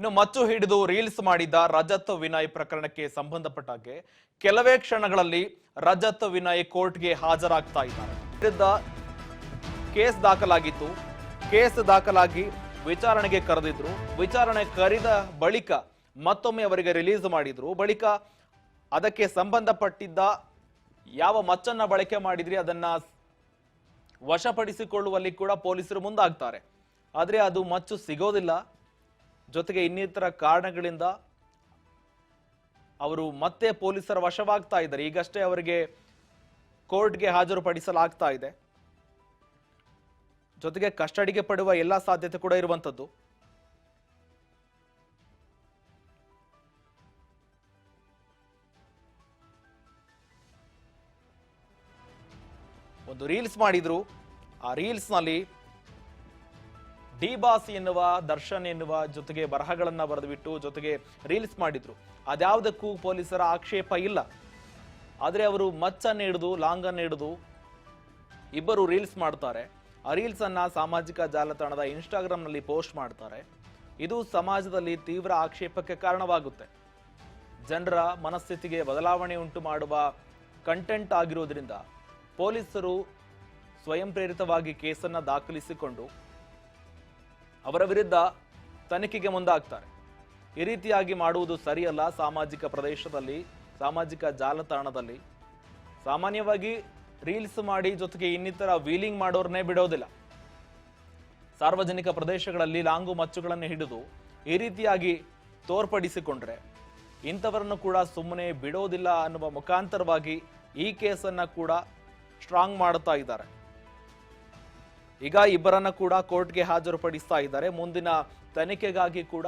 ಇನ್ನು ಮಚ್ಚು ಹಿಡಿದು ರೀಲ್ಸ್ ಮಾಡಿದ್ದ ರಜತ್ ವಿನಯ್ ಪ್ರಕರಣಕ್ಕೆ ಸಂಬಂಧಪಟ್ಟ ಹಾಗೆ ಕೆಲವೇ ಕ್ಷಣಗಳಲ್ಲಿ ರಜತ್ ವಿನಯ್ ಕೋರ್ಟ್ಗೆ ಹಾಜರಾಗ್ತಾ ಇದ್ದಾರೆ. ವಿರುದ್ಧ ಕೇಸ್ ದಾಖಲಾಗಿತ್ತು. ಕೇಸ್ ದಾಖಲಾಗಿ ವಿಚಾರಣೆಗೆ ಕರೆದಿದ್ರು. ವಿಚಾರಣೆ ಕರೆದ ಬಳಿಕ ಮತ್ತೊಮ್ಮೆ ಅವರಿಗೆ ರಿಲೀಸ್ ಮಾಡಿದ್ರು. ಬಳಿಕ ಅದಕ್ಕೆ ಸಂಬಂಧಪಟ್ಟಿದ್ದ ಯಾವ ಮಚ್ಚನ್ನ ಬಳಕೆ ಮಾಡಿದ್ರಿ ಅದನ್ನ ವಶಪಡಿಸಿಕೊಳ್ಳುವಲ್ಲಿ ಕೂಡ ಪೊಲೀಸರು ಮುಂದಾಗ್ತಾರೆ. ಆದ್ರೆ ಅದು ಮಚ್ಚು ಸಿಗೋದಿಲ್ಲ. ಜೊತೆಗೆ ಇನ್ನಿತರ ಕಾರಣಗಳಿಂದ ಅವರು ಮತ್ತೆ ಪೊಲೀಸರ ವಶವಾಗ್ತಾ ಇದ್ದಾರೆ. ಈಗಷ್ಟೇ ಅವರಿಗೆ ಕೋರ್ಟ್ಗೆ ಹಾಜರುಪಡಿಸಲಾಗ್ತಾ ಇದೆ. ಜೊತೆಗೆ ಕಸ್ಟಡಿಗೆ ಪಡುವ ಎಲ್ಲಾ ಸಾಧ್ಯತೆ ಕೂಡ ಇರುವಂತದ್ದು. ಒಂದು ರೀಲ್ಸ್ ಮಾಡಿದ್ರು. ಆ ರೀಲ್ಸ್ ನಲ್ಲಿ ಡಿ ಬಾಸ್ ಎನ್ನುವ ದರ್ಶನ್ ಎನ್ನುವ ಜೊತೆಗೆ ಬರಹಗಳನ್ನ ಬರೆದುಬಿಟ್ಟು ಜೊತೆಗೆ ರೀಲ್ಸ್ ಮಾಡಿದ್ರು. ಅದ್ಯಾವುದಕ್ಕೂ ಪೊಲೀಸರ ಆಕ್ಷೇಪ ಇಲ್ಲ. ಆದ್ರೆ ಅವರು ಮಚ್ಚನ್ನು ಹಿಡಿದು ಲಾಂಗನ್ನು ಹಿಡಿದು ಇಬ್ಬರು ರೀಲ್ಸ್ ಮಾಡ್ತಾರೆ. ಆ ರೀಲ್ಸ್ ಅನ್ನ ಸಾಮಾಜಿಕ ಜಾಲತಾಣದ ಇನ್ಸ್ಟಾಗ್ರಾಮ್ ನಲ್ಲಿ ಪೋಸ್ಟ್ ಮಾಡ್ತಾರೆ. ಇದು ಸಮಾಜದಲ್ಲಿ ತೀವ್ರ ಆಕ್ಷೇಪಕ್ಕೆ ಕಾರಣವಾಗುತ್ತೆ. ಜನರ ಮನಸ್ಥಿತಿಗೆ ಬದಲಾವಣೆ ಉಂಟು ಮಾಡುವ ಕಂಟೆಂಟ್ ಆಗಿರೋದ್ರಿಂದ ಪೊಲೀಸರು ಸ್ವಯಂ ಪ್ರೇರಿತವಾಗಿ ಕೇಸನ್ನ ದಾಖಲಿಸಿಕೊಂಡು ಅವರ ವಿರುದ್ಧ ತನಿಖೆಗೆ ಮುಂದಾಗ್ತಾರೆ. ಈ ರೀತಿಯಾಗಿ ಮಾಡುವುದು ಸರಿಯಲ್ಲ. ಸಾಮಾಜಿಕ ಪ್ರದೇಶದಲ್ಲಿ, ಸಾಮಾಜಿಕ ಜಾಲತಾಣದಲ್ಲಿ ಸಾಮಾನ್ಯವಾಗಿ ರೀಲ್ಸ್ ಮಾಡಿ ಜೊತೆಗೆ ಇನ್ನಿತರ ವೀಲಿಂಗ್ ಮಾಡೋರ್ನೇ ಬಿಡೋದಿಲ್ಲ. ಸಾರ್ವಜನಿಕ ಪ್ರದೇಶಗಳಲ್ಲಿ ಲಾಂಗು ಮಚ್ಚುಗಳನ್ನು ಹಿಡಿದು ಈ ರೀತಿಯಾಗಿ ತೋರ್ಪಡಿಸಿಕೊಂಡ್ರೆ ಇಂಥವರನ್ನು ಕೂಡ ಸುಮ್ಮನೆ ಬಿಡೋದಿಲ್ಲ ಅನ್ನುವ ಮುಖಾಂತರವಾಗಿ ಈ ಕೇಸನ್ನ ಕೂಡ ಸ್ಟ್ರಾಂಗ್ ಮಾಡ್ತಾ ಇದ್ದಾರೆ. ಈಗ ಇಬ್ಬರನ್ನ ಕೂಡ ಕೋರ್ಟ್ಗೆ ಹಾಜರುಪಡಿಸ್ತಾ ಇದ್ದಾರೆ. ಮುಂದಿನ ತನಿಖೆಗಾಗಿ ಕೂಡ